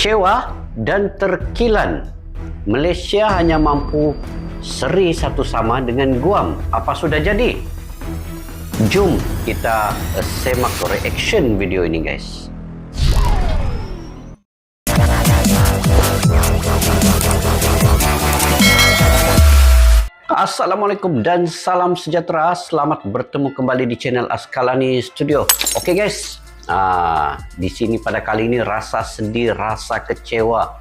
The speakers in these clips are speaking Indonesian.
Kecewa dan terkilan, Malaysia hanya mampu seri satu sama dengan Guam. Apa sudah jadi? Jom kita semak reaction video ini, guys. Assalamualaikum dan salam sejahtera. Selamat bertemu kembali di channel Askalani Studio. Oke, guys. Di sini pada kali ini rasa sedih, rasa kecewa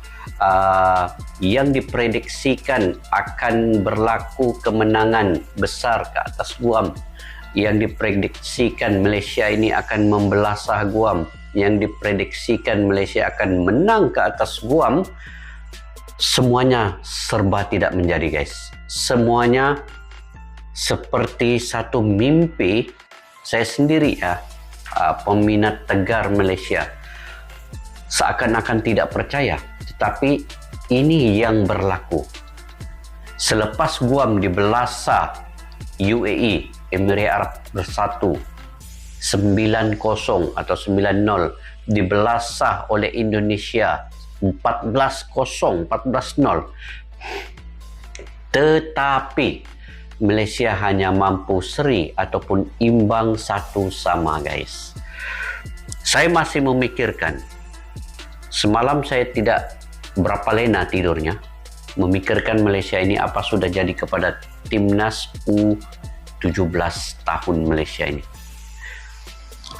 yang diprediksikan akan berlaku kemenangan besar ke atas Guam, yang diprediksikan Malaysia ini akan membelasah Guam, yang diprediksikan Malaysia akan menang ke atas Guam, semuanya serba tidak menjadi, guys. Semuanya seperti satu mimpi. Saya sendiri peminat tegar Malaysia seakan-akan tidak percaya, tetapi ini yang berlaku. Selepas Guam dibelasah UAE, Emirat Arab Bersatu 9-0 atau 9-0, dibelasah oleh Indonesia 14-0, 14-0, tetapi Malaysia hanya mampu seri ataupun imbang satu sama, guys. Saya masih memikirkan, semalam saya tidak berapa lena tidurnya, memikirkan Malaysia ini apa sudah jadi kepada timnas U17 tahun Malaysia ini.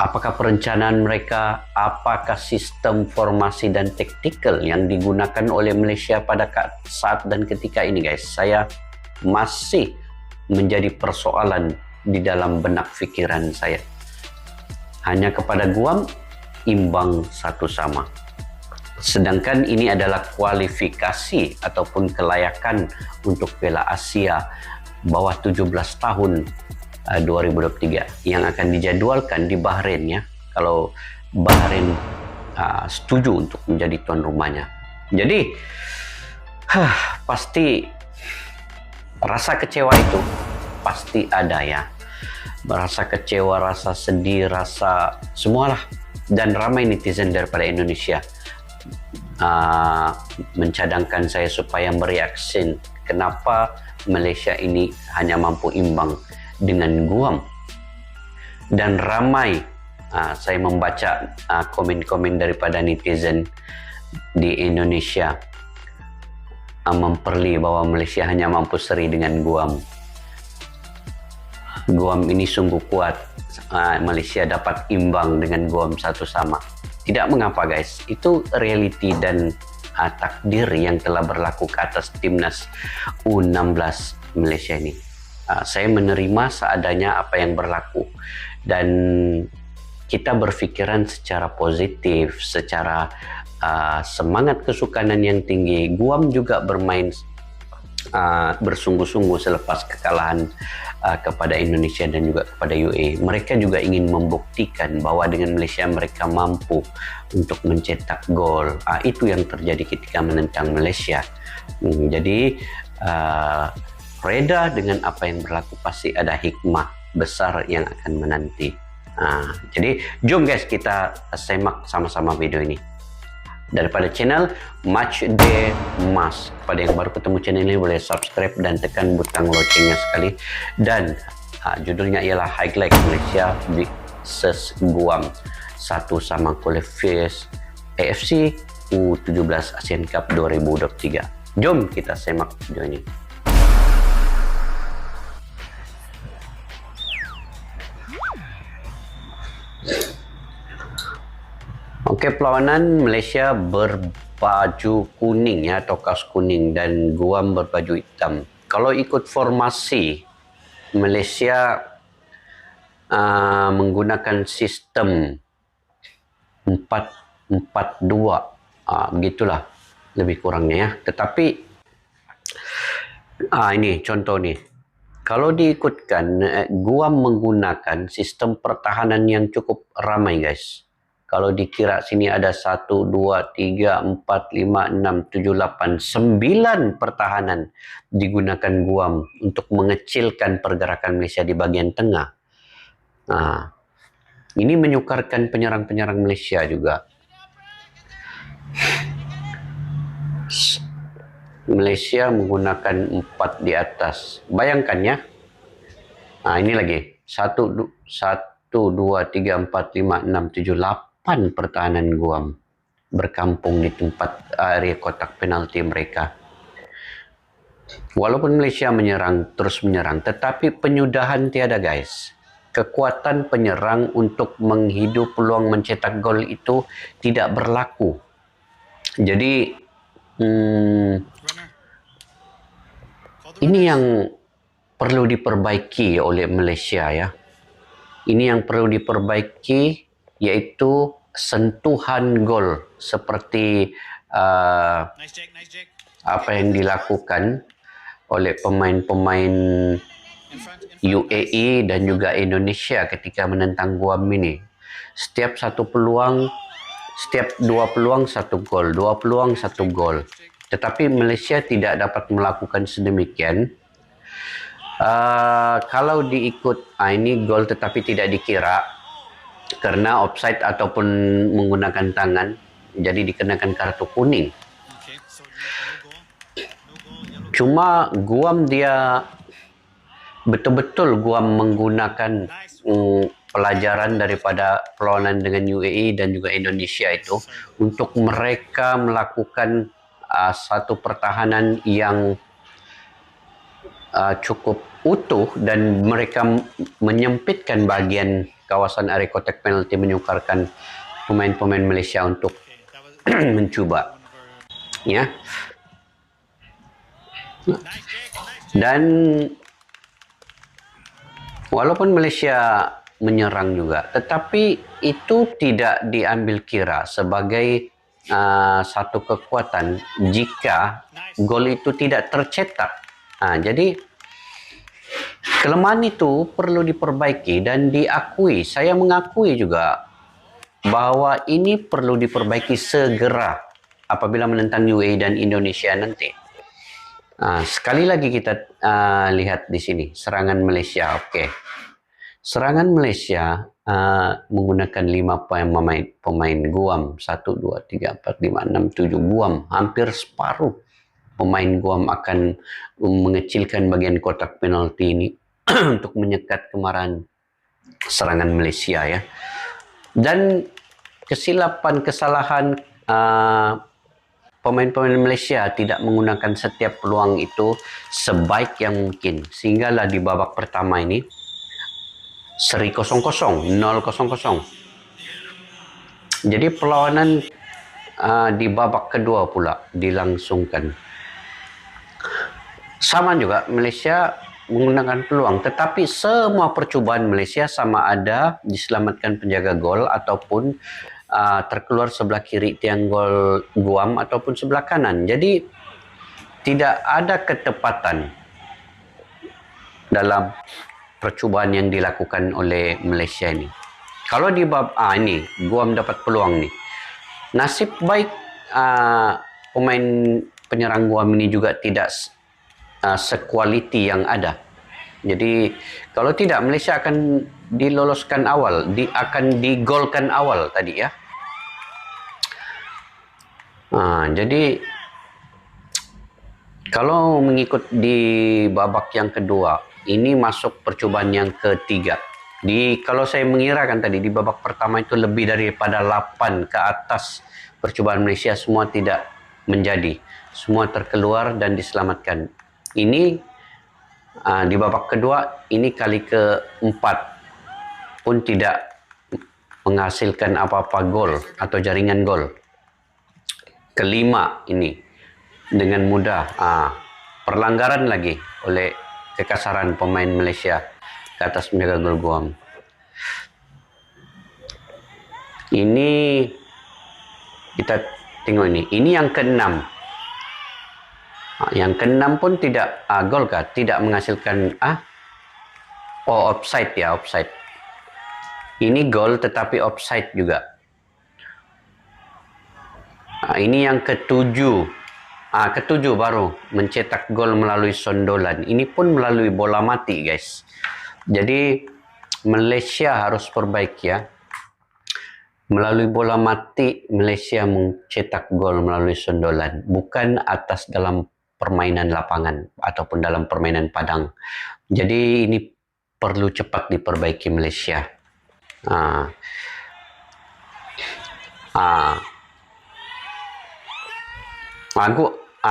Apakah perencanaan mereka, apakah sistem formasi dan taktikal yang digunakan oleh Malaysia pada saat dan ketika ini, guys. Saya masih menjadi persoalan di dalam benak fikiran saya. Hanya kepada Guam imbang satu sama. Sedangkan ini adalah kualifikasi ataupun kelayakan untuk Piala Asia bawah 17 tahun 2023 yang akan dijadwalkan di Bahrain, ya. Kalau Bahrain setuju untuk menjadi tuan rumahnya. Jadi pasti rasa kecewa itu pasti ada, ya. Rasa kecewa, rasa sedih, rasa semualah. Dan ramai netizen daripada Indonesia mencadangkan saya supaya bereaksi kenapa Malaysia ini hanya mampu imbang dengan Guam. Dan ramai saya membaca komen-komen daripada netizen di Indonesia memperli bahwa Malaysia hanya mampu seri dengan Guam. Guam ini sungguh kuat, Malaysia dapat imbang dengan Guam satu sama. Tidak mengapa, guys, itu realiti dan takdir yang telah berlaku ke atas timnas U16 Malaysia ini. Saya menerima seadanya apa yang berlaku, dan kita berpikiran secara positif, secara semangat kesukanan yang tinggi. Guam juga bermain bersungguh-sungguh selepas kekalahan kepada Indonesia dan juga kepada UAE. Mereka juga ingin membuktikan bahwa dengan Malaysia mereka mampu untuk mencetak gol. Itu yang terjadi ketika menentang Malaysia. Jadi reda dengan apa yang berlaku, pasti ada hikmah besar yang akan menanti. Jadi jom, guys, kita semak sama-sama video ini daripada channel Matchday Mas. Pada yang baru ketemu channel ini, boleh subscribe dan tekan butang loncengnya sekali. Dan judulnya ialah Highlight Malaysia vs Guam satu sama qualifiers AFC U17 Asian Cup 2023. Jom kita semak video ini. Oke, perlawanan Malaysia berbaju kuning, ya, atau kaos kuning, dan Guam berbaju hitam. Kalau ikut formasi, Malaysia menggunakan sistem 4-4-2, begitulah lebih kurangnya, ya. Tetapi ini contoh nih. Kalau diikutkan, Guam menggunakan sistem pertahanan yang cukup ramai, guys. Kalau dikira sini ada 1, 2, 3, 4, 5, 6, 7, 8, 9 pertahanan digunakan Guam untuk mengecilkan pergerakan Malaysia di bagian tengah. Ini menyukarkan penyerang-penyerang Malaysia juga. Malaysia menggunakan 4 di atas. Bayangkan ya. Nah, ini lagi. 8 pertahanan Guam berkampung di tempat area kotak penalti mereka. Walaupun Malaysia terus menyerang, tetapi penyudahan tiada, guys. Kekuatan penyerang untuk menghidup peluang mencetak gol itu tidak berlaku. Jadi ini yang perlu diperbaiki oleh Malaysia ya. Ini yang perlu diperbaiki, yaitu sentuhan gol seperti apa yang dilakukan oleh pemain-pemain UAE dan juga Indonesia ketika menentang Guam ini. Setiap dua peluang satu gol, dua peluang satu gol. Tetapi Malaysia tidak dapat melakukan sedemikian. Kalau diikut, ini gol tetapi tidak dikira karena offside ataupun menggunakan tangan, jadi dikenakan kartu kuning. Cuma Guam dia betul-betul Guam menggunakan pelajaran daripada perlawanan dengan UAE dan juga Indonesia itu untuk mereka melakukan satu pertahanan yang cukup utuh dan mereka menyempitkan bagian kawasan area kotak penalti, menyukarkan pemain-pemain Malaysia untuk mencuba ya. Dan walaupun Malaysia menyerang juga, tetapi itu tidak diambil kira sebagai satu kekuatan jika gol itu tidak tercetak. Jadi kelemahan itu perlu diperbaiki dan diakui. Saya mengakui juga bahwa ini perlu diperbaiki segera apabila menentang UAE dan Indonesia nanti. Sekali lagi kita lihat di sini serangan Malaysia. Oke. Serangan Malaysia menggunakan 5 pemain Guam. 1, 2, 3, 4, 5, 6, 7 Guam. Hampir separuh pemain Guam akan mengecilkan bagian kotak penalti ini untuk menyekat kemarahan serangan Malaysia ya. Dan kesalahan pemain-pemain Malaysia tidak menggunakan setiap peluang itu sebaik yang mungkin. Sehinggalah di babak pertama ini seri 0-0, 0-0. Jadi perlawanan di babak kedua pula dilangsungkan. Sama juga Malaysia menggunakan peluang, tetapi semua percubaan Malaysia sama ada diselamatkan penjaga gol ataupun terkeluar sebelah kiri tiang gol Guam ataupun sebelah kanan. Jadi tidak ada ketepatan dalam percubaan yang dilakukan oleh Malaysia ini. Kalau di bab ini Guam dapat peluang nih. Nasib baik pemain penyerang Guam ini juga tidak sekualiti yang ada. Jadi kalau tidak, Malaysia akan diloloskan awal, akan digolkan awal tadi ya. Jadi kalau mengikut di babak yang kedua, ini masuk percobaan yang ketiga. Kalau saya mengirakan tadi di babak pertama itu lebih daripada 8 ke atas percobaan Malaysia semua tidak menjadi, semua terkeluar dan diselamatkan. Ini di babak kedua ini kali keempat pun tidak menghasilkan apa-apa gol atau jaringan gol. Kelima ini dengan mudah perlanggaran lagi oleh kekasaran pemain Malaysia ke atas penjaga gol Guam. Ini kita tengok ini yang keenam. Yang keenam pun tidak gol kah? Tidak menghasilkan offside ya, offside. Ini gol tetapi offside juga. Ini yang ketujuh. Ketujuh baru mencetak gol melalui sondolan. Ini pun melalui bola mati, guys. Jadi Malaysia harus perbaiki ya. Melalui bola mati, Malaysia mencetak gol melalui sundulan, bukan atas dalam permainan lapangan ataupun dalam permainan padang. Jadi ini perlu cepat diperbaiki Malaysia. Ah, ah,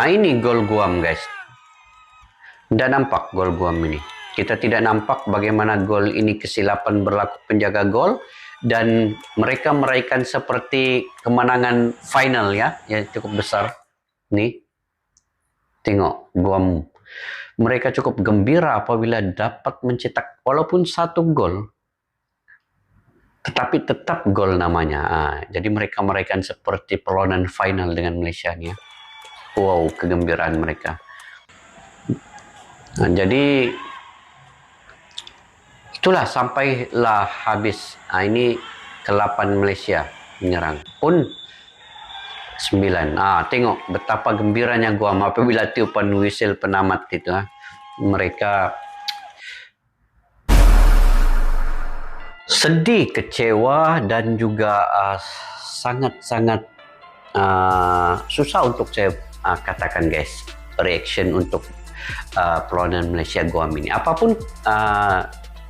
ini gol Guam, guys. Tidak nampak gol Guam ini. Kita tidak nampak bagaimana gol ini kesilapan berlaku penjaga gol, dan mereka meraihkan seperti kemenangan final ya, yang cukup besar. Nih, tengok Guam. Mereka cukup gembira apabila dapat mencetak walaupun 1 gol, tetapi tetap gol namanya. Jadi mereka meraihkan seperti perlawanan final dengan Malaysia nih. Wow, kegembiraan mereka. Jadi itulah, sampailah habis. Ini ke-8 Malaysia menyerang. Pun 9. Tengok betapa gembiranya Guam apabila tiupan whistle penamat itu. Mereka sedih, kecewa, dan juga sangat-sangat susah untuk saya katakan, guys, reaction untuk perlawanan Malaysia Guam ini. Apapun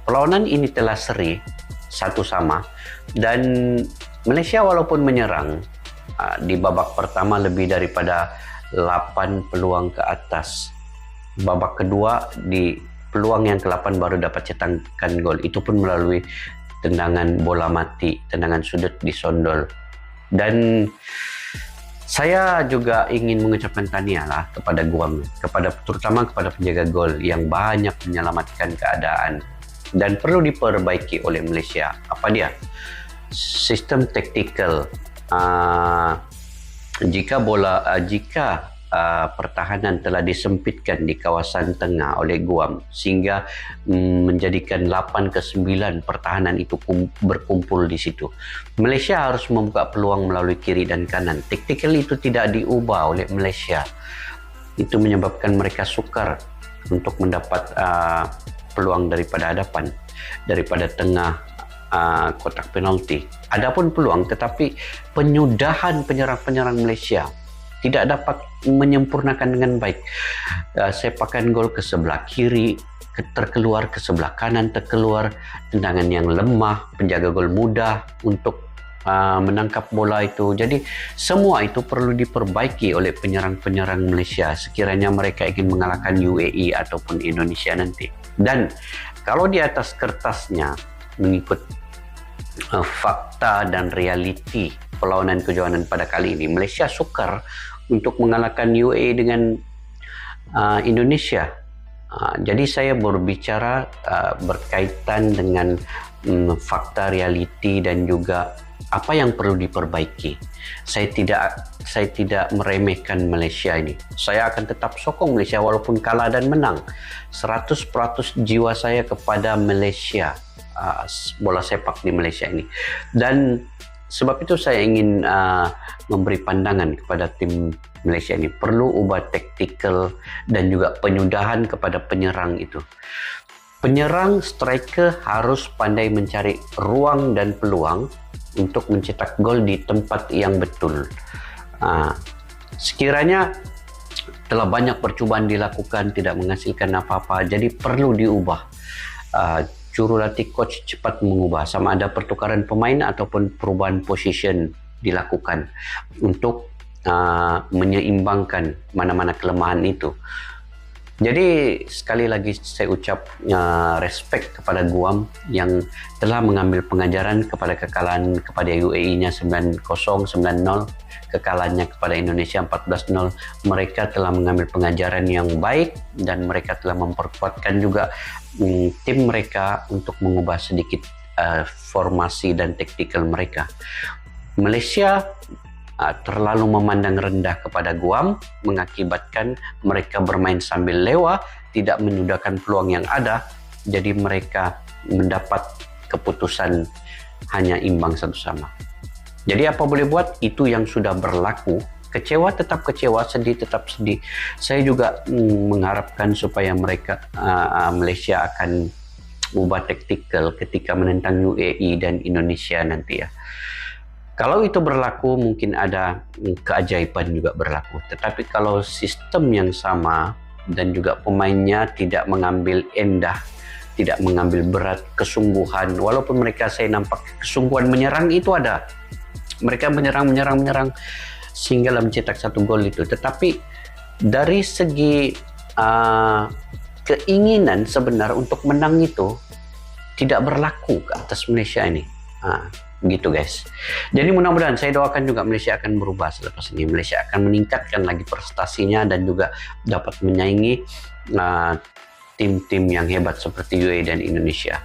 perlawanan ini telah seri 1-1, dan Malaysia walaupun menyerang di babak pertama lebih daripada 8 peluang ke atas. Babak kedua di peluang yang ke-8 baru dapat cetakkan gol. Itu pun melalui tendangan bola mati, tendangan sudut disondol. Dan saya juga ingin mengucapkan tahniah lah kepada Guam, terutama kepada penjaga gol yang banyak menyelamatkan keadaan, dan perlu diperbaiki oleh Malaysia. Apa dia? Sistem taktikal. Jika pertahanan telah disempitkan di kawasan tengah oleh Guam sehingga menjadikan 8 ke 9 pertahanan itu berkumpul di situ, Malaysia harus membuka peluang melalui kiri dan kanan. Taktikal itu tidak diubah oleh Malaysia. Itu menyebabkan mereka sukar untuk mendapat peluang daripada hadapan, daripada tengah kotak penalti. Adapun peluang, tetapi penyudahan penyerang-penyerang Malaysia tidak dapat menyempurnakan dengan baik. Sepakan gol ke sebelah kiri, terkeluar ke sebelah kanan, terkeluar, tendangan yang lemah, penjaga gol mudah untuk menangkap bola itu. Jadi semua itu perlu diperbaiki oleh penyerang-penyerang Malaysia sekiranya mereka ingin mengalahkan UAE ataupun Indonesia nanti. Dan kalau di atas kertasnya mengikut fakta dan realiti perlawanan kejuaraan pada kali ini, Malaysia sukar untuk mengalahkan UAE dengan Indonesia. Jadi saya berbicara berkaitan dengan fakta, realiti, dan juga apa yang perlu diperbaiki. Saya tidak meremehkan Malaysia ini. Saya akan tetap sokong Malaysia walaupun kalah dan menang. 100% jiwa saya kepada Malaysia, bola sepak di Malaysia ini. Dan sebab itu saya ingin memberi pandangan kepada tim Malaysia ini. Perlu ubah taktikal dan juga penyudahan kepada penyerang itu. Penyerang, striker harus pandai mencari ruang dan peluang untuk mencetak gol di tempat yang betul. Sekiranya telah banyak percubaan dilakukan tidak menghasilkan apa-apa, jadi perlu diubah. Jurulatih coach cepat mengubah, sama ada pertukaran pemain ataupun perubahan position dilakukan untuk menyeimbangkan mana-mana kelemahan itu. Jadi sekali lagi saya ucap respect kepada Guam yang telah mengambil pengajaran kepada kekalahan kepada UAE-nya 9-0, 9-0, kekalahannya kepada Indonesia 14-0. Mereka telah mengambil pengajaran yang baik dan mereka telah memperkuatkan juga tim mereka untuk mengubah sedikit formasi dan taktikal mereka. Malaysia terlalu memandang rendah kepada Guam, mengakibatkan mereka bermain sambil lewa, tidak menyudahkan peluang yang ada, jadi mereka mendapat keputusan hanya imbang 1-1. Jadi apa boleh buat, itu yang sudah berlaku. Kecewa tetap kecewa, sedih tetap sedih. Saya juga mengharapkan supaya mereka Malaysia akan ubah taktikal ketika menentang UAE dan Indonesia nanti ya. Kalau itu berlaku, mungkin ada keajaiban juga berlaku. Tetapi kalau sistem yang sama dan juga pemainnya tidak mengambil endah, tidak mengambil berat kesungguhan, walaupun mereka saya nampak kesungguhan menyerang itu ada. Mereka menyerang sehingga mencetak 1 gol itu. Tetapi dari segi keinginan sebenar untuk menang itu tidak berlaku ke atas Malaysia ini. Gitu guys. Jadi mudah-mudahan saya doakan juga Malaysia akan berubah selepas ini. Malaysia akan meningkatkan lagi prestasinya dan juga dapat menyaingi tim-tim yang hebat seperti UAE dan Indonesia.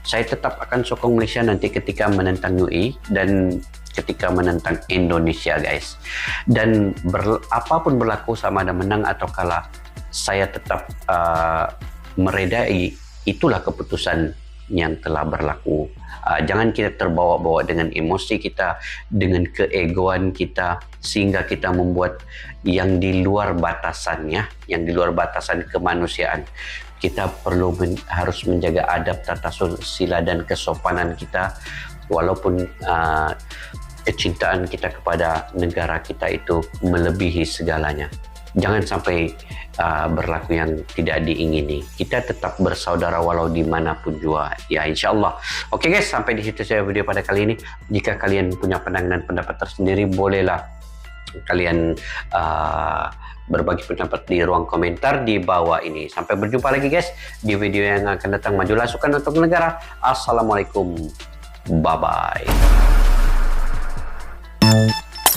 Saya tetap akan sokong Malaysia nanti ketika menentang UAE dan ketika menentang Indonesia guys. Dan apapun berlaku sama ada menang atau kalah, saya tetap meredai itulah keputusan yang telah berlaku. Jangan kita terbawa-bawa dengan emosi kita, dengan keegoan kita, sehingga kita membuat yang di luar batasannya, yang di luar batasan kemanusiaan. Kita perlu harus menjaga adab, tata sila dan kesopanan kita, walaupun kecintaan kita kepada negara kita itu melebihi segalanya. Jangan sampai berlaku yang tidak diingini. Kita tetap bersaudara walau dimanapun juga. Ya insya Allah. Oke guys, sampai di situ saya video pada kali ini. Jika kalian punya pandangan dan pendapat tersendiri, bolehlah kalian berbagi pendapat di ruang komentar di bawah ini. Sampai berjumpa lagi guys di video yang akan datang. Majulah sukan untuk negara. Assalamualaikum. Bye bye.